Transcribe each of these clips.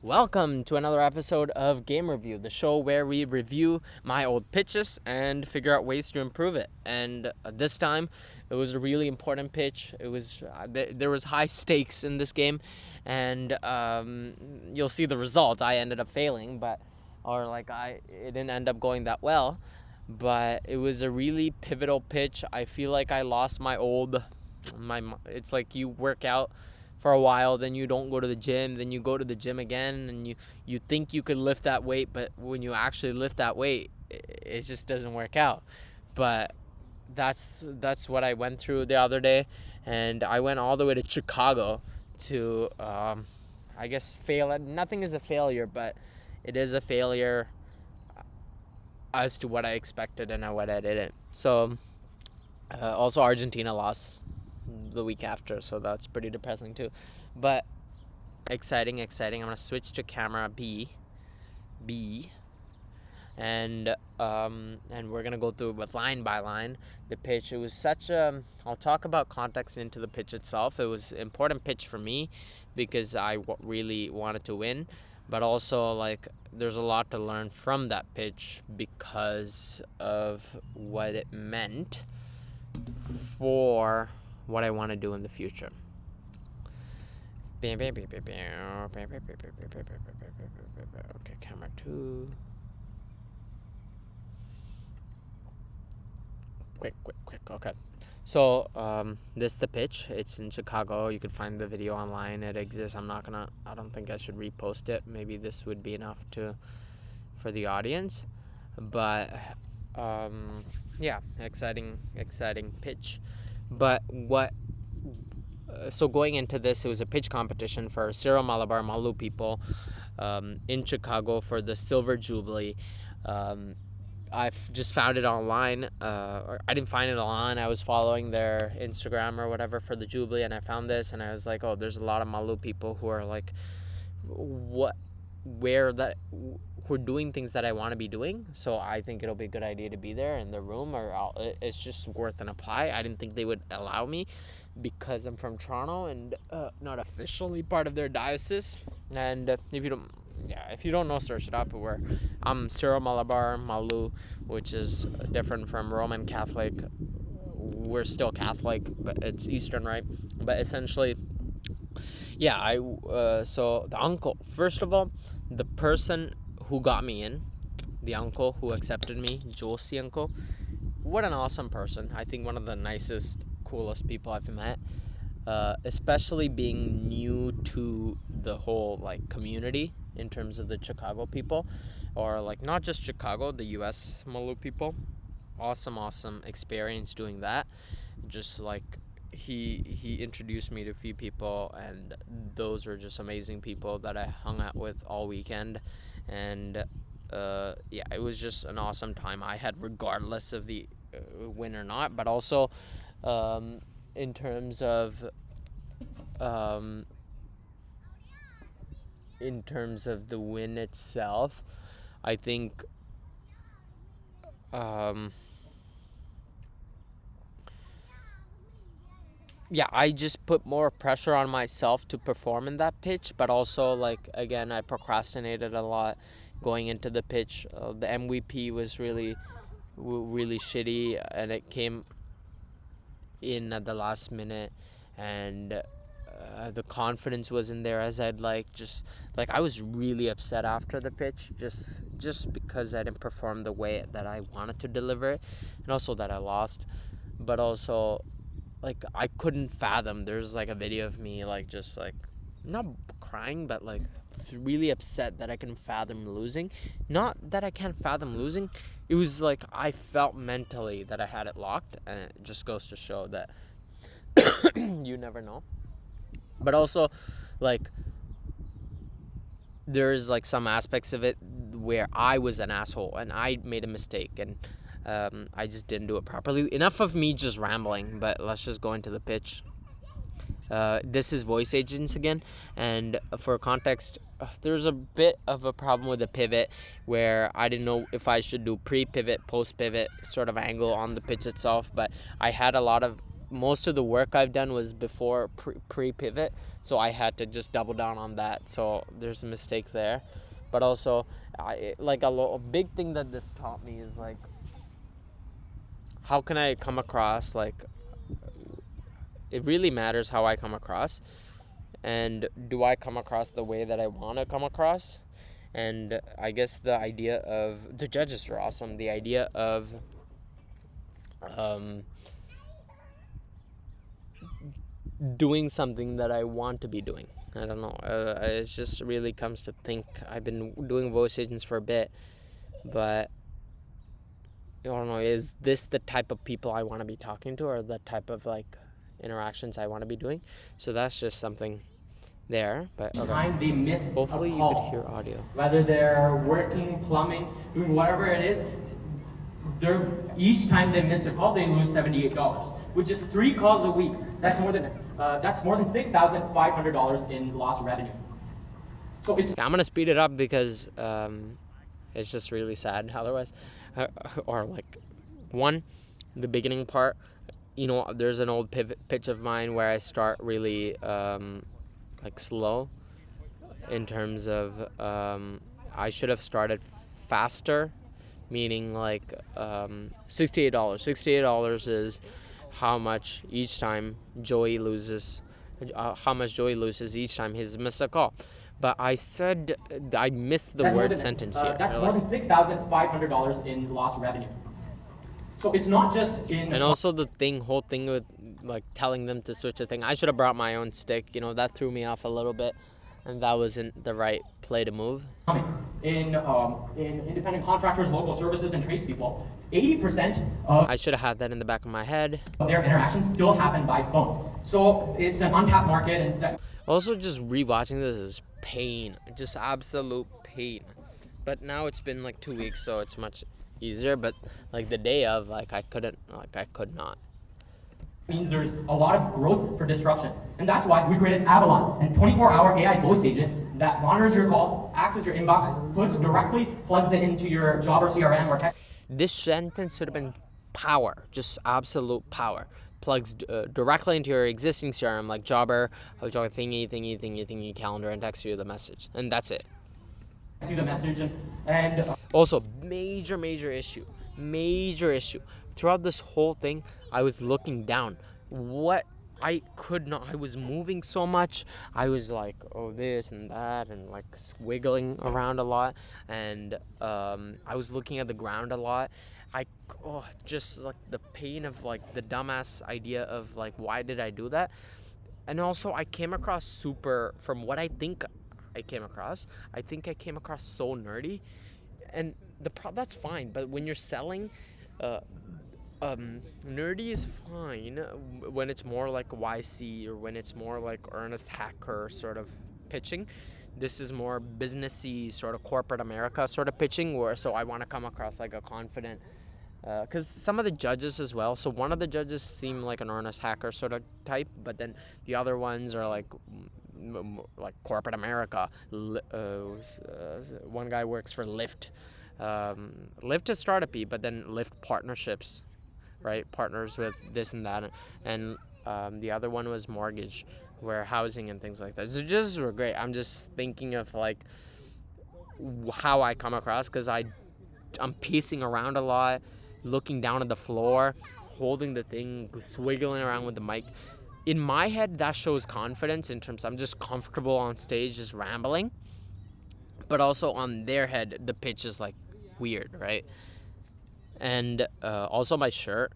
Welcome to another episode of Game Review, the show where we review my old pitches and figure out ways to improve it. And this time, it was a really important pitch. It was there was high stakes in this game, and you'll see the result. I ended up failing, it didn't end up going that well. But it was a really pivotal pitch. I feel like I lost it's like you work out for a while, then you don't go to the gym, then you go to the gym again, and you think you could lift that weight, but when you actually lift that weight, it just doesn't work out. But that's what I went through the other day, and I went all the way to Chicago to I guess fail at nothing is a failure, but it is a failure as to what I expected and what I didn't. So also Argentina lost the week after, so that's pretty depressing too. But exciting. I'm gonna switch to camera B, and we're gonna go through with line by line the pitch. It was such a I'll talk about context into the pitch itself. It was an important pitch for me because I really wanted to win, but also like there's a lot to learn from that pitch because of what it meant for what I want to do in the future. Okay, camera 2. Quick. Okay. So, this is the pitch. It's in Chicago. You can find the video online. It exists. I don't think I should repost it. Maybe this would be enough for the audience. But, yeah, exciting pitch. But so going into this, it was a pitch competition for Syro Malabar Malu people in Chicago for the Silver Jubilee. I've just found it online. Or I didn't find it online. I was following their Instagram or whatever for the Jubilee, and I found this, and I was like, oh, there's a lot of Malu people who are like, who are doing things that I want to be doing. So I think it'll be a good idea to be there in the room, it's just worth an apply. I didn't think they would allow me because I'm from Toronto and not officially part of their diocese. And if you don't know, search it up. I'm Syro Malabar Malu, which is different from Roman Catholic. We're still Catholic, but it's Eastern, right? But essentially, yeah, so the uncle, first of all, the person who got me in, the uncle who accepted me, Josie uncle, what an awesome person. I think one of the nicest, coolest people I've met, especially being new to the whole like community in terms of the Chicago people, or like not just Chicago, the US Malu people. Awesome experience doing that. Just like he introduced me to a few people, and those were just amazing people that I hung out with all weekend. And yeah, it was just an awesome time I had, regardless of the win or not. But also in terms of the win itself, I think yeah, I just put more pressure on myself to perform in that pitch, but also, like, again, I procrastinated a lot going into the pitch. The MVP was really shitty, and it came in at the last minute, and the confidence wasn't there as I'd like. I was really upset after the pitch, just because I didn't perform the way that I wanted to deliver it, and also that I lost, but also like I couldn't fathom. There's like a video of me like just like not crying, but like really upset that I can fathom losing. Not that I can't fathom losing. It was like I felt mentally that I had it locked, and it just goes to show that you never know. But also, like, there's like some aspects of it where I was an asshole and I made a mistake, and I just didn't do it properly. Enough of me just rambling, but let's just go into the pitch. This is voice agents again, and for context, there's a bit of a problem with the pivot where I didn't know if I should do pre-pivot, post-pivot sort of angle on the pitch itself, but I had a lot of most of the work I've done was before pre-pivot, so I had to just double down on that. So there's a mistake there. But also, a big thing that this taught me is like, how can I come across, like, it really matters how I come across, and do I come across the way that I want to come across? And I guess the idea of the judges are awesome. The idea of doing something that I want to be doing. I don't know. It just really comes to think. I've been doing voice agents for a bit, but I don't know. Is this the type of people I want to be talking to, or the type of like interactions I want to be doing? So that's just something there. But okay. Time they miss Hopefully a you call. could hear audio. Whether they're working, plumbing, doing whatever it is, each time they miss a call, they lose $78, which is 3 calls a week. That's more than $6,500 in lost revenue. So it's. Yeah, I'm gonna speed it up because it's just really sad otherwise. Or like, one, the beginning part. There's an old pitch of mine where I start really like slow, in terms of I should have started faster, meaning like $68. $68 is how much each time Joey loses each time he's missed a call. But I said I missed the word sentence here. That's more than $6,500 in lost revenue. So it's not just in. And also the whole thing with like telling them to switch a thing. I should have brought my own stick. That threw me off a little bit, and that wasn't the right play to move. In independent contractors, local services, and tradespeople, 80% of. I should have had that in the back of my head. Their interactions still happen by phone. So it's an untapped market, and also just rewatching this is pain, just absolute pain. But now it's been like 2 weeks, so it's much easier. But like the day of, like I could not. Means there's a lot of growth for disruption, and that's why we created Avalon, a 24-hour AI voice agent that monitors your call, accesses your inbox, plugs it into your job or CRM or tech. This sentence should have been power, just absolute power. Plugs directly into your existing CRM, like Jobber, thingy, calendar, and text you the message, and that's it. See the message and also major issue. Throughout this whole thing, I was looking down. I was moving so much. I was like, oh, this and that, and like wiggling around a lot, and I was looking at the ground a lot. Just like the pain of like the dumbass idea of like, why did I do that? And also I came across from what I think I came across so nerdy, and that's fine. But when you're selling, nerdy is fine when it's more like YC, or when it's more like earnest hacker sort of pitching. This is more businessy, sort of corporate America sort of pitching, so I want to come across like a confident, because some of the judges as well. So one of the judges seem like an earnest hacker sort of type, but then the other ones are like corporate America. One guy works for Lyft. Lyft is startup-y, but then Lyft partnerships, right? Partners with this and that, and the other one was mortgage, warehousing, and things like that. So just were great. I'm just thinking of like how I come across, because I'm pacing around a lot, looking down at the floor, holding the thing, swiggling around with the mic. In my head, that shows confidence in terms I'm just comfortable on stage, just rambling. But also on their head, the pitch is like weird, right? And also my shirt.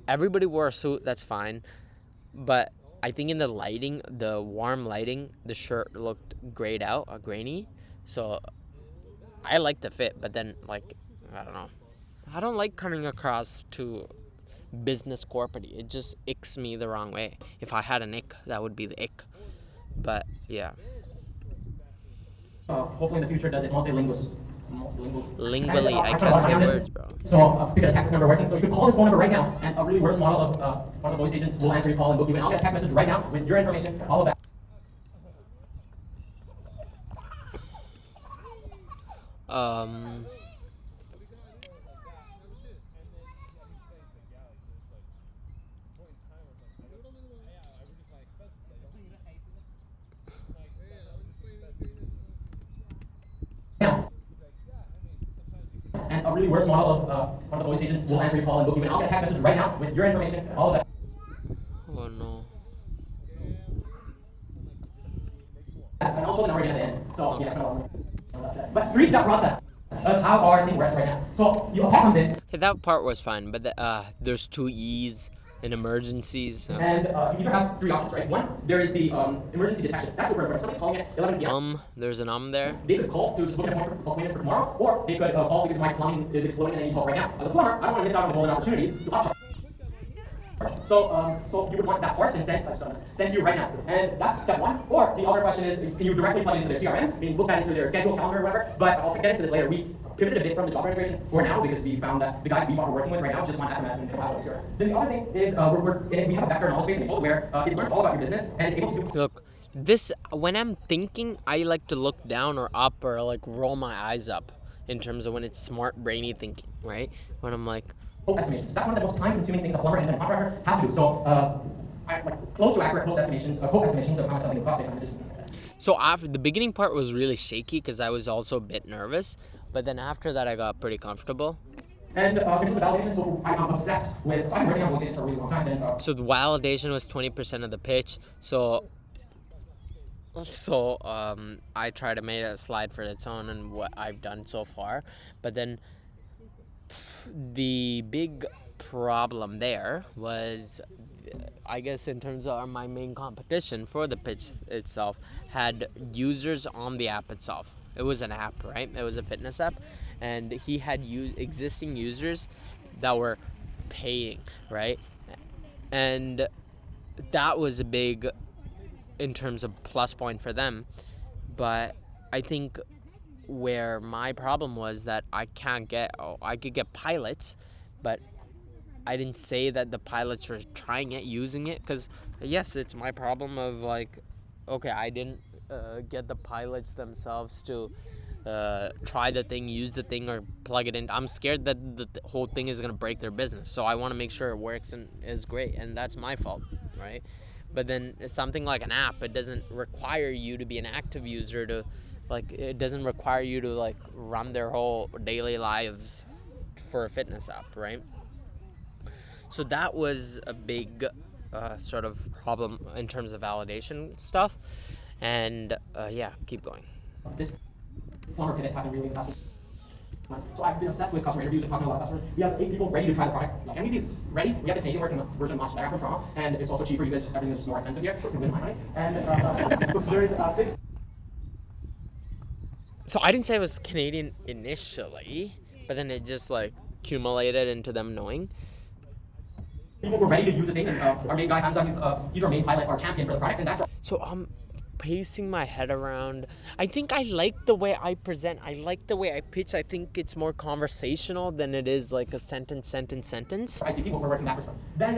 Everybody wore a suit, that's fine. But I think in the lighting, the warm lighting, the shirt looked grayed out, or grainy. So I like the fit, but then like, I don't know. I don't like coming across to business corporate. It just icks me the wrong way. If I had an ick, that would be the ick. But yeah. Hopefully in the future does it multilingually. I can't say words, bro. So we got a text number working. So you could call this phone number right now, and a really worse model of one of the voice agents will answer your call and book you in. I'll get a text message right now with your information, all of that. really worst model of one of the voice agents will answer your call and book you in. I'll get a text message right now with your information, all of that. Oh no. And I'll show the number again at the end. So yeah, it's not but three-step process of how our thing works right now. So your call comes in. Okay, that part was fine, but there's 2 E's in emergencies. And you either have 3 options, right? One, there is the emergency detection. That's where somebody's calling at 11 p.m. There's an there. They could call to just book an appointment for tomorrow, or they could call because my plumbing is exploding and I need help right now. As a plumber, I don't want to miss out on golden opportunities to upcharge. So you would want that first and send you right now. And that's step 1. Or the other question is, can you directly plug it into their CRMs? I mean, book that into their schedule, calendar, or whatever. But I'll get into this later. We pivoted a bit from the job integration for now because we found that the guys we are working with right now just want SMS and they don't have CRM. Then the other thing is we have a vector knowledge base enabled where it learns all about your business and it's able to do. Look, this when I'm thinking, I like to look down or up or like roll my eyes up in terms of when it's smart, brainy thinking, right? When I'm like, estimations. That's one of the most time-consuming things a plumber and a contractor has to do. So, close to accurate quote estimations of how much something will cost based on the distance. So after the beginning part was really shaky because I was also a bit nervous, but then after that I got pretty comfortable. And in terms of validation, so I'm obsessed with. So I've been working on voice agents for a really long time. And, so the validation was 20% of the pitch. So I try to make a slide for its own and what I've done so far, but then the big problem there was, I guess in terms of my main competition for the pitch itself, had users on the app itself. It was an app, right? It was a fitness app, and he had existing users that were paying, right? And that was a big, in terms of plus point for them. But I think where my problem was that I could get pilots, but I didn't say that the pilots were trying it, using it, because yes, it's my problem of like, okay, I didn't get the pilots themselves to try the thing, use the thing, or plug it in. I'm scared that the whole thing is going to break their business, so I want to make sure it works and is great, and that's my fault, right? But then something like an app, it doesn't require you to be an active user to, like, it doesn't require you to like run their whole daily lives for a fitness app, right? So that was a big sort of problem in terms of validation stuff. And yeah, keep going. This plumber pivot happened really fast. So I've been obsessed with customer interviews and talking to a lot of customers. We have 8 people ready to try the product. Like, MVP's ready. We have the Canadian version launched there from Toronto, and it's also cheaper. You guys everything is just more expensive here. You win my money. And there's 6. So I didn't say it was Canadian initially, but then it just like accumulated into them knowing. People were ready to use the thing, and our main guy Hamza, he's our main pilot, our champion for the product, and that's. So I'm pacing my head around. I think I like the way I present. I like the way I pitch. I think it's more conversational than it is like a sentence. I see people we're working backwards from. Then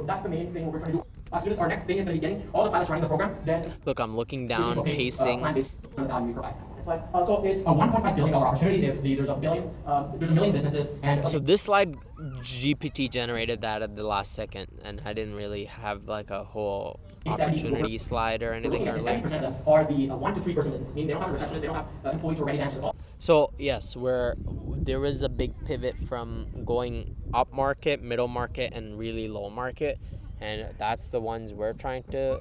that's the main thing we're trying to do. As soon as our next thing is going to be getting all the pilots running the program, then look, I'm looking down, pacing. Plan-based on the value we provide. It's like so it's a $1.5 billion opportunity if there's a million businesses and. So this slide GPT generated that at the last second, and I didn't really have like a whole opportunity slide or anything. 70% of them are the 1 to 3 person businesses. I mean, they don't have a receptionist, they don't have employees who are ready to answer the call. So yes, there was a big pivot from going up market, middle market, and really low market, and that's the ones we're trying to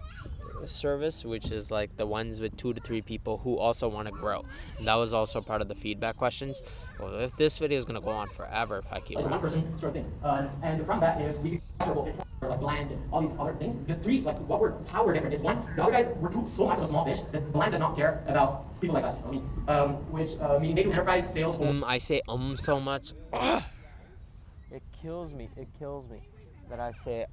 service, which is like the ones with 2 to 3 people who also want to grow. And that was also part of the feedback questions. Well, if this video is going to go on forever if I keep like one person sort of thing, and from that, if we measurable or like bland and all these other things, the 3 like how we're different is 1, the other guys we're so much of a small fish that bland does not care about people like us. I mean, which meaning they do enterprise sales. I say so much. Ugh. It kills me that I say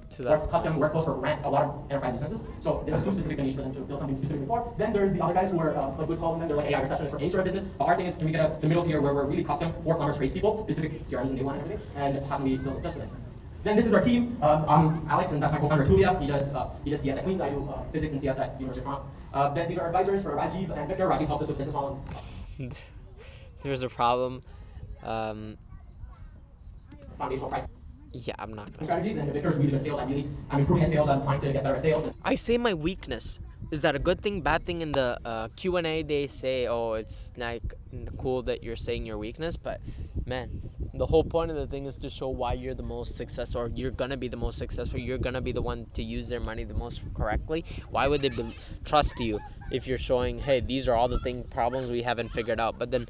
to that. Or custom workflows for a lot of enterprise businesses. So this is too specific a niche for them to build something specifically for. Then there's the other guys who are, like we call them, they're like AI receptionists for any sort of business. But our thing is, can we get the middle tier where we're really custom for plumbers, tradespeople, specific CRMs and day one and everything, and how can we build it just for them? Then this is our team. I'm Alex, and that's my co-founder Tulia. He does CS at Queens. I do physics and CS at University of Toronto. Then these are advisors for Rajiv and Victor. Rajiv helps us with business model. There's a problem. Foundational price. Yeah, I'm not gonna. Strategies, and Victor's really good at sales. I'm improving at sales. I'm trying to get better at sales. I say my weakness is that a good thing, bad thing? In the Q&A, they say, oh, it's like cool that you're saying your weakness, but man, the whole point of the thing is to show why you're the most successful, or you're gonna be the most successful. You're gonna be the one to use their money the most correctly. Why would they trust you if you're showing, hey, these are all the problems we haven't figured out? But then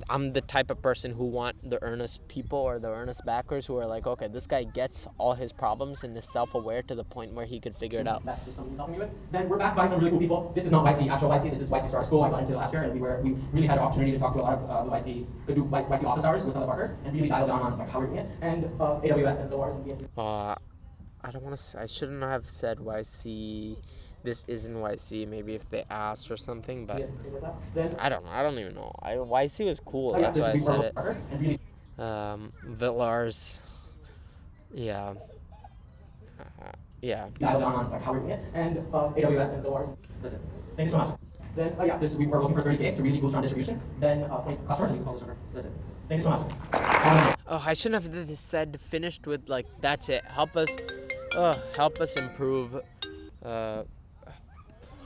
I'm the type of person who want the earnest people or the earnest backers who are like, okay, this guy gets all his problems and is self-aware to the point where he could figure it out. That's just something he's helping me with. Then we're backed by some really cool people. This is not YC, actual YC. This is YC Startup School. I got into last year, and we really had an opportunity to talk to a lot of YC office hours with some of the partners, and really dial down on like how we're doing it, and AWS and Doors and BNC. I don't want to. I shouldn't have said YC. This isn't YC. Maybe if they asked or something, but I don't know. I don't even know. YC was cool. That's why I said it. Villars. Yeah. Yeah. Dial down on like how we're doing it, and AWS and Doors. That's it. Thank you so much. Then we are looking for 30K to really boost our distribution. Then 20 customers, and you can call this number. That's it. Thank you so much. Oh, I shouldn't have said finished with like that's it. Help us improve.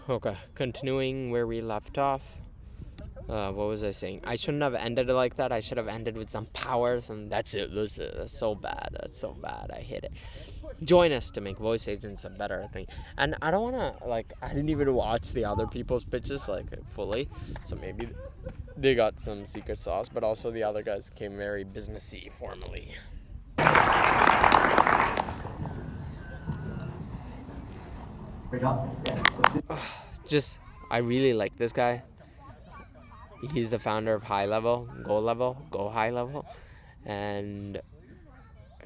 Okay, continuing where we left off. What was I saying? I shouldn't have ended it like that. I should have ended with some powers, and that's it. That's so bad. That's so bad. I hate it. Join us to make voice agents a better thing. And I don't want to, like, I didn't even watch the other people's pitches, like, fully. So maybe they got some secret sauce, but also the other guys came very businessy, formally. Great job. I really like this guy. He's the founder of Go High Level, and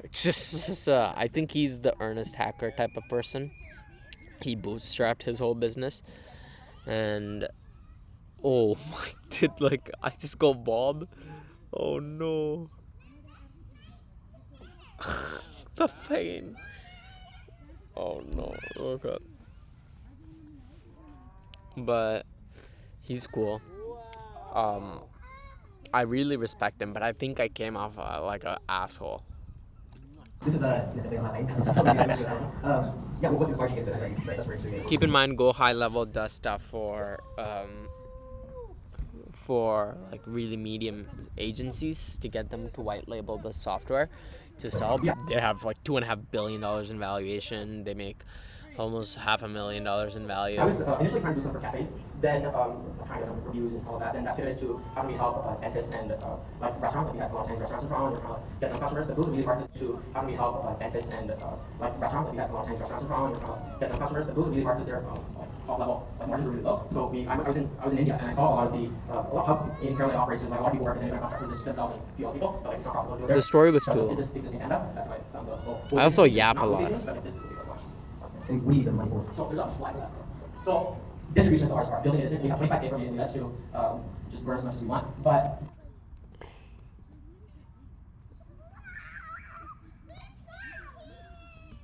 I think he's the earnest hacker type of person. He bootstrapped his whole business, and I just go bald? Oh no. The pain. Oh no. Oh god. But he's cool. I really respect him, but I think I came off like an asshole. This is thing on my line. What is marketing into? That's where it's Keep in mind, Go High Level does stuff for like really medium agencies to get them to white label the software to sell. Yeah. They have like $2.5 billion in valuation. They make almost $500,000 in value. I was initially trying to do stuff for cafes, then trying to get reviews and all of that. Then that pivoted to how do we help dentists and like restaurants. Like we have a lot of times restaurants in Toronto, and get them customers. But those really hard to how do we help dentists and like restaurants. Like we have a lot of times restaurants in Toronto, and get them customers. But those really hard because they're top level, like margins are really low. So I was in India, and I saw a lot of how in Kerala operates is like a lot of people work as independent contractors themselves and few other people, but like it's not profitable to do it. The story was cool. This existing panda. That's why I found the I also yap a lot. And we need the money for it. So there's a slide for that. So distribution is the hardest part. Building it isn't. We have 25K from the US to just burn as much as we want. But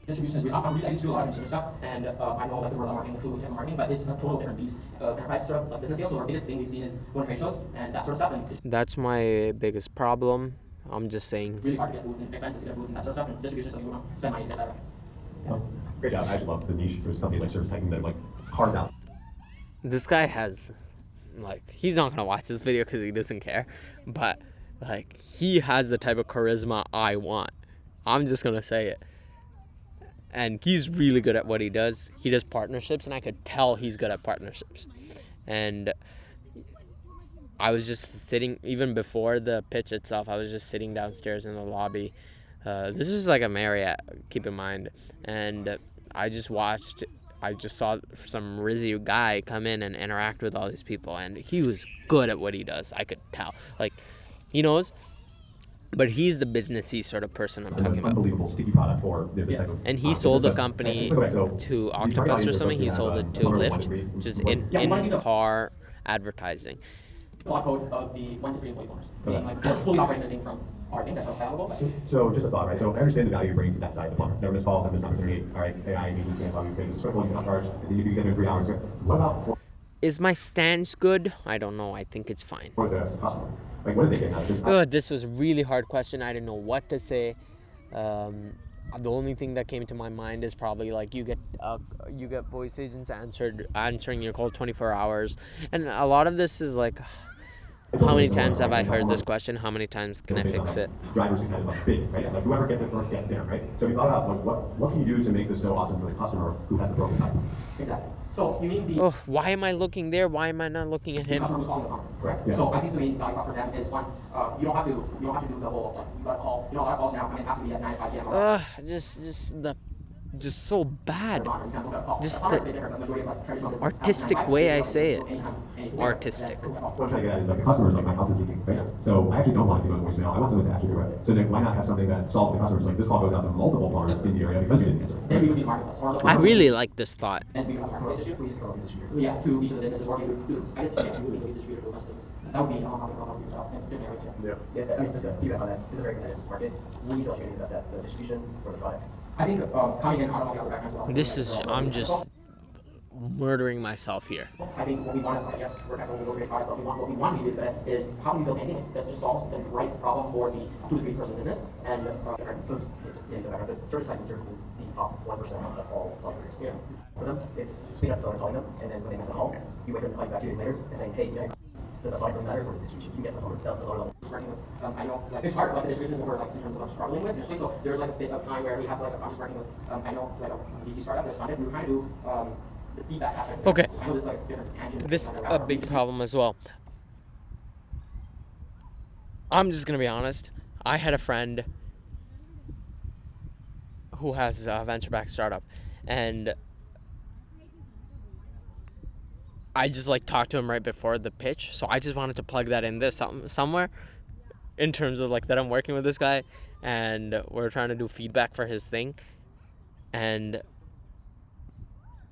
distribution is I used to do a lot of consumer stuff, and I know like the world of marketing, the food and marketing, but it's a total different beast. Enterprise sort of like business sales. So our biggest thing we've seen is going to trade shows and that sort of stuff. And that's my biggest problem. I'm just saying. Really hard to get booth and expensive to get booth and that sort of stuff. And distribution is something you want to spend money to get better. Great job. I actually love the niche. There's companies like Service Tech that have like carved out. This guy has, like, he's not gonna watch this video because he doesn't care, but like he has the type of charisma I want. I'm just gonna say it. And he's really good at what he does. He does partnerships, and I could tell he's good at partnerships. And I was just sitting, even before the pitch itself, I was just sitting downstairs in the lobby. This is like a Marriott, keep in mind. And I just saw some Rizzy guy come in and interact with all these people. And he was good at what he does. I could tell. Like, he knows. But he's the businessy sort of person I'm talking about. Unbelievable sticky product for this type of. And he sold the company to Octopus or something. He sold it to Lyft, which is in-car advertising. Block code of the 1 to 3 employee owners. Being like fully operating the thing from our thing that's available. So just a thought, right? So I understand the value you're bringing to that side of the plumber. Never miss call, never miss opportunity. All right, AI agency and value things. Sort of you can charge. And you get in 3 hours. What about is my stance good? I don't know. I think it's fine. For the customer? Like, what are they getting out of this? This was a really hard question. I didn't know what to say. the only thing that came to my mind is probably like you get voice agents answering your call 24 hours, and a lot of this is like, how many times have I heard this question? How many times can I fix it? Drivers who kind of like bid, right? Like whoever gets it first gets down, right? So we thought about like what can you do to make this so awesome for the customer who has the broken pipe? Exactly. So you mean the Oh, why am I looking there? Why am I not looking at him? customer who's calling the phone? Correct. Yeah. So I think the main value prop for them is one, you don't have to do the whole like you gotta call. A lot of calls now have to be at 9, 5 p.m. Just so bad. Just the artistic way I say it. Artistic. What I'm trying to get at is like the customer is like my house is leaking, right? So I actually don't want to do a voicemail. I want someone to actually do it. So then why not have something that solves the customers? Like this call goes out to multiple plumbers in the area because you didn't answer. Then we would use marketplace. I really like this thought. And we would have marketplace issue. Yeah, to each of the businesses or you do. I guess yeah, you would be distributor to a bunch of businesses. That would be how you sell in different areas. Yeah, I mean, just to piggyback on that, it's a very competitive market. What do you feel like you're going to invest at? The distribution or the product? I think coming in out of all the other backgrounds. This is, I'm just murdering myself here. I think what we want to, I guess, we're not going to go product, but what we want to do with it is how do we build anything that just solves the right problem for the 2 to 3 person business and So just to take some background, so service type and services the top 1% of all operators. Yeah. For them, it's picking up the phone and calling them, and then when they miss a call, you wait for them to call you back 2 days later and saying, hey, does that product really matter or is it distribution? You get some the lower level. Starting with, I know like it's hard, like the distribution is what we're like in terms of struggling with initially. So there's like a bit of time where we have like I'm just working with I know like a VC startup that's funded. We were trying to do the feedback aspect. Okay. I know there's like different tangents. This a big problem as well. I'm just gonna be honest. I had a friend who has a venture-backed startup, and I just like talked to him right before the pitch, so I just wanted to plug that in there somewhere, in terms of like that I'm working with this guy, and we're trying to do feedback for his thing, and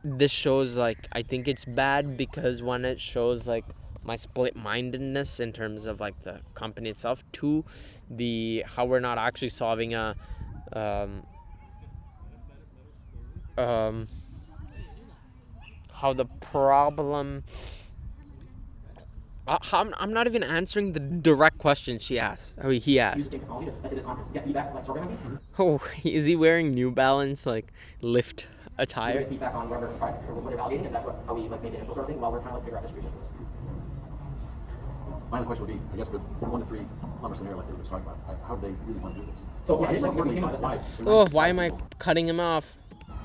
this shows like I think it's bad because when it shows like my split-mindedness in terms of like the company itself to the how we're not actually solving a how the problem I'm not even answering the direct question he asked. Oh, is he wearing New Balance like lift attire? Feedback on whatever product or what they're validating, and that's how we like made the initial sort of thing while we're trying to figure out distribution for this. My only question would be, I guess the 1 to 3 plumber scenario like we were talking about, how do they really want to do this? So yeah, initially we came up with Why? this. Oh, why am I cutting him off?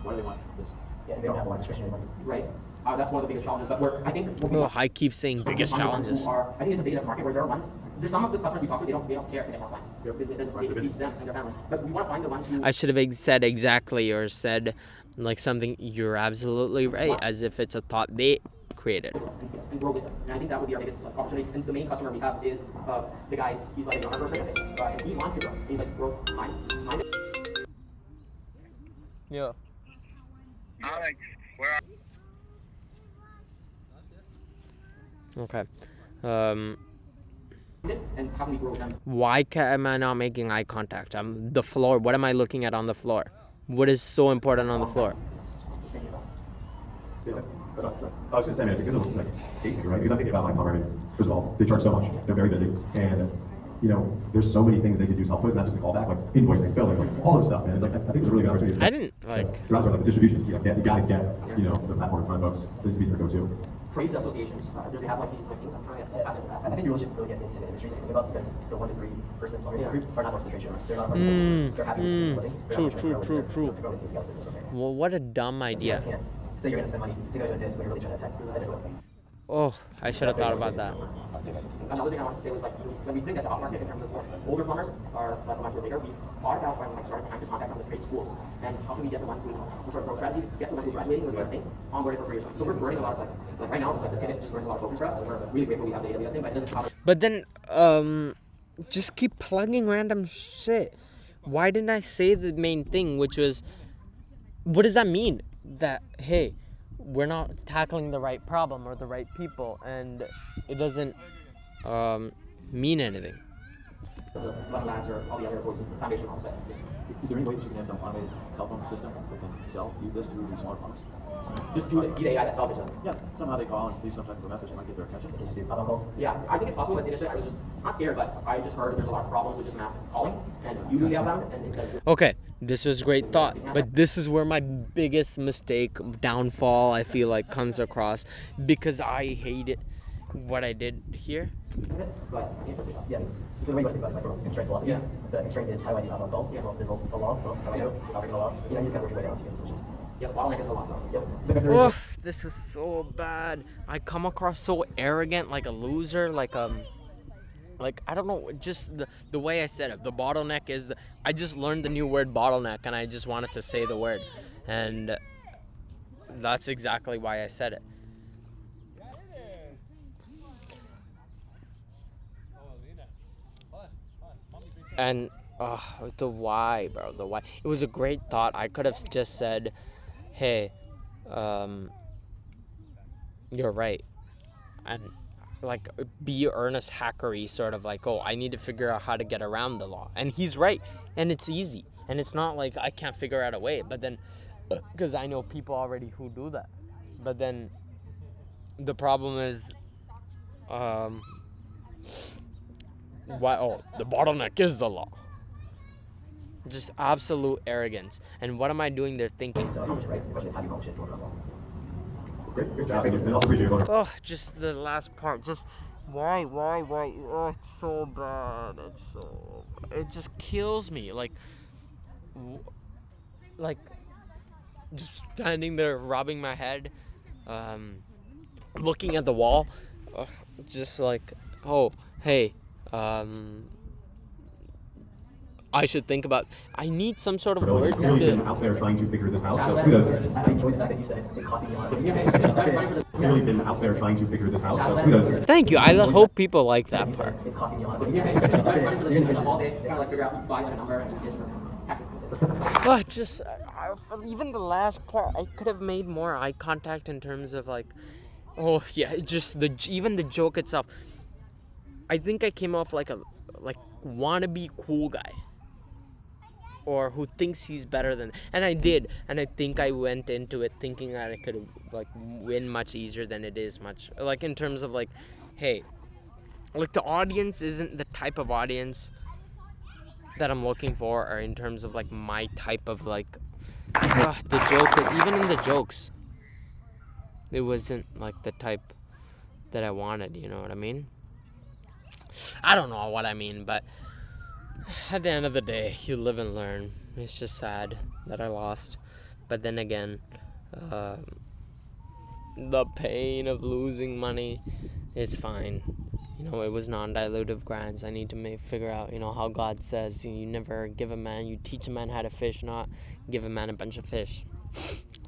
Why do they want this? Yeah, they don't have a lot of discretionary money. Right. That's one of the biggest challenges. But I think what we Oh, I keep saying biggest challenges. I think it's a big enough market where there are ones. There's some of the customers we talk to, they don't care if they get more clients because it feeds them and their family. But we want to find the ones who. I should have said exactly or said like something. You're absolutely right, as if it's a thought they created. And grow with them. And I think that would be our biggest opportunity. And the main customer we have is the guy. He's like a younger person, and he wants to grow. He's like grow mine. Yeah. Alex, where are Okay. And how can we grow with them? Why am I not making eye contact? The floor. What am I looking at on the floor? What is so important on the floor? Yeah. But, I was going to say, man, it's a good little like gateway, right? Because I'm thinking about my plumber. I mean, first of all, they charge so much. They're very busy, and there's so many things they could use help with, not just the callback, like invoicing, billing, like all this stuff, man. It's like I think it's a really good opportunity. I didn't like. Throughout like the distribution, you gotta get the platform in front of folks. It needs to be their go-to. Trades associations, do they have like these like things? I'm trying to tap into that. I think you really should get into the industry to think about because the 1 to 3 person plumber group are not going to the trade shows. They're not part of the businesses. They're happy to see living. True. To grow into scale business over there. Well, what a dumb idea. So you can't say you're going to spend money to go do this when you're really trying to attack that doesn't. Oh, I should have thought about that. Another thing I wanted to say was like when we think at the hot market in terms of like older plumbers are like the ones who are bigger, we are now like starting trying to contact some of the trade schools and how can we get the ones who some sort of growth strategy, get the ones who are graduating with everything onboarded for free or something. So we're running a lot of like right now like the pivot just runs a lot of focus for us and we're really grateful we have the AWS thing, but it doesn't cover. But then, just keep plugging random shit. Why didn't I say the main thing, which was, what does that mean? That, hey, we're not tackling the right problem or the right people, and it doesn't mean anything. The Level Labs or all the other voices, the foundation models. Is there any way that you can have some automated telephone system that can sell this to these smaller plumbers? Just be the AI that solves it. Yeah, somehow they call and leave some type of a message and might get their attention. Can you do outbound calls? Yeah, I think it's possible, but initially I was just not scared, but I just heard there's a lot of problems with just mass calling, and you do the outbound, and instead of Okay, this was great thought, but this is where my biggest mistake, downfall, I feel like comes across, because I hate it, what I did here. but yeah, it's a way to think about it, like from constraint philosophy. Yeah. The constraint is how do I do outbound calls? Yeah. Well, there's a law. Well, how do I know? How do I know the law? You know, you just gotta work your way down to get a solution. Yeah, the bottleneck is the law. So. Yeah. Oof, this was so bad. I come across so arrogant, like a loser, like I don't know, just the way I said it. The bottleneck is I just learned the new word bottleneck, and I just wanted to say the word, and that's exactly why I said it. And the why, bro, the why. It was a great thought. I could have just said, hey, you're right. And like be earnest hackery, sort of like, oh, I need to figure out how to get around the law. And he's right. And it's easy. And it's not like I can't figure out a way. But then, because I know people already who do that. But then the problem is, why? Oh, the bottleneck is the law. Just absolute arrogance. And what am I doing there thinking? So, right? The question is how do you accomplish it? Great job. And also appreciate it. Oh, just the last part. Just why? Oh, it's so bad. It just kills me. Like just standing there rubbing my head, looking at the wall, just like, oh, hey, I should think about. I need some sort of words Clearly been to. out there trying to figure this out. So kudos. I enjoy the fact that you said it's costing me a lot of money. Clearly been out there trying to figure this out. So kudos. Thank you. I hope people like that You part. said it's costing me a lot of money. So you're in the all day, kind of like figure out buy like a number and use it for taxes. But just even the last part, I could have made more eye contact in terms of like, oh yeah, just even the joke itself. I think I came off like a wannabe cool guy, or who thinks he's better than, and I did, and I think I went into it thinking that I could like win much easier than it is, much like in terms of like, hey, like the audience isn't the type of audience that I'm looking for, or in terms of like my type of like the joke. Even in the jokes, it wasn't like the type that I wanted. You know what I mean? I don't know what I mean, but at the end of the day, you live and learn. It's just sad that I lost, but then again, the pain of losing money, it's fine. You know, it was non-dilutive grants. I need to figure out, you know, how God says you never give a man, you teach a man how to fish, not give a man a bunch of fish.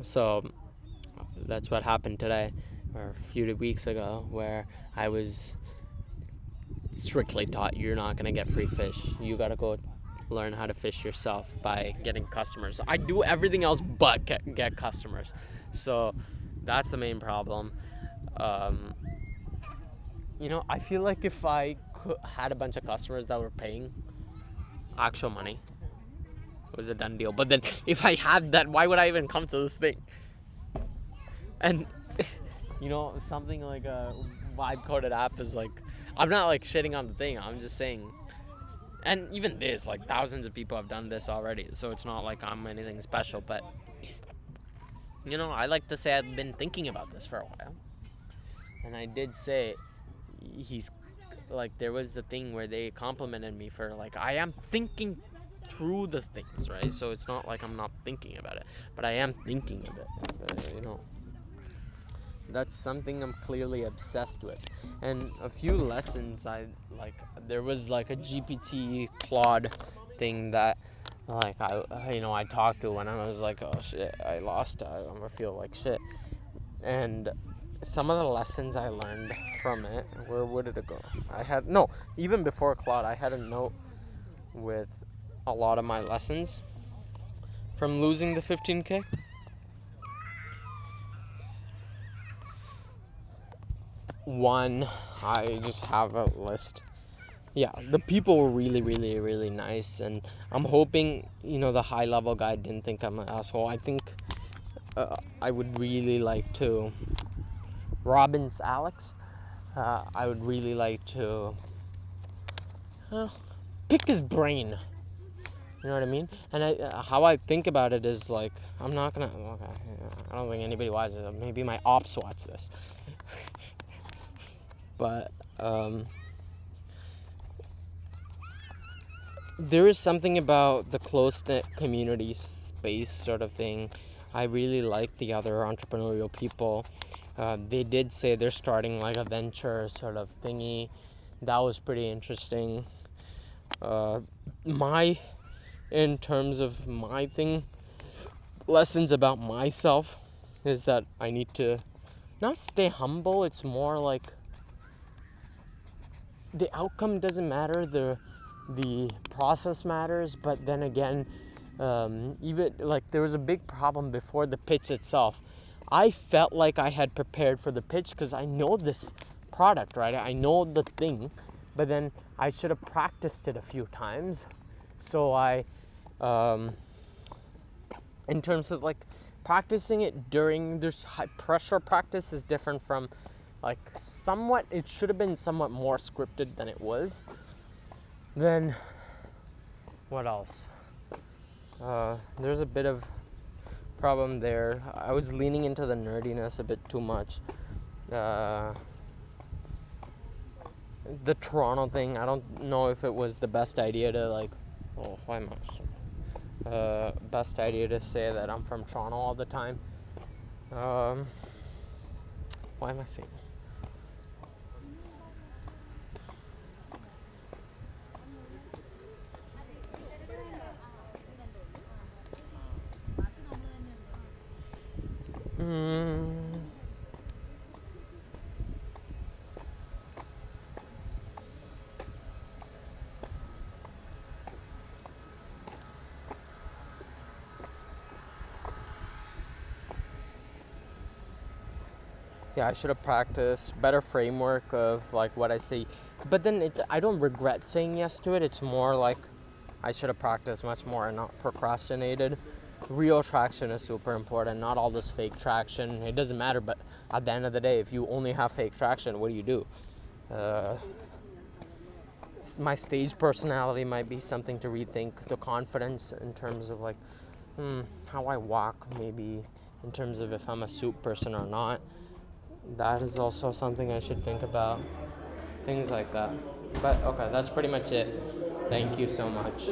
So that's what happened today, or a few weeks ago, where I was strictly taught you're not gonna get free fish. You gotta go learn how to fish yourself by getting customers. I do everything else but get customers. So that's the main problem. You know, I feel like if I had a bunch of customers that were paying actual money, it was a done deal. But then if I had that, why would I even come to this thing? And you know, something like a vibe coded app is like, I'm not like shitting on the thing, I'm just saying, and even this, like thousands of people have done this already, so it's not like I'm anything special, but you know, I like to say I've been thinking about this for a while. And I did say, he's like, there was the thing where they complimented me for like, I am thinking through the things, right? So it's not like I'm not thinking about it, but I am thinking of it, you know. That's something I'm clearly obsessed with. And a few lessons there was like a GPT Claude thing that like I talked to when I was like, oh shit, I lost, I'm gonna feel like shit. And some of the lessons I learned from it, where did it go? Even before Claude, I had a note with a lot of my lessons from losing the 15K. One, I just have a list. Yeah, the people were really, really, really nice, and I'm hoping, you know, the high level guy didn't think I'm an asshole. I think I would really like to, Robbins Alex, I would really like to pick his brain. You know what I mean? And how I think about it is like, I'm not gonna. Okay, I don't think anybody watches it. Maybe my ops watch this, but there is something about the close-knit community space sort of thing. I really like the other entrepreneurial people. They did say they're starting like a venture sort of thingy. That was pretty interesting. In terms of my thing, lessons about myself is that I need to not stay humble. It's more like the outcome doesn't matter, the process matters. But then again, even like there was a big problem before the pitch itself. I felt like I had prepared for the pitch because I know this product, right? I know the thing, but then I should have practiced it a few times. So in terms of like practicing it during there's high pressure practice is different from like it should have been somewhat more scripted than it was. Then what else? There's a bit of problem there. I was leaning into the nerdiness a bit too much. The Toronto thing, I don't know if it was the best idea to like, best idea to say that I'm from Toronto all the time. Why am I saying? Yeah, I should have practiced better framework of like what I say. But then I don't regret saying yes to it. It's more like I should have practiced much more and not procrastinated. Real traction is super important, not all this fake traction. It doesn't matter, but at the end of the day, if you only have fake traction, what do? My stage personality might be something to rethink. The confidence in terms of like how I walk, maybe in terms of if I'm a suit person or not. That is also something I should think about. Things like that. But okay, that's pretty much it. Thank you so much.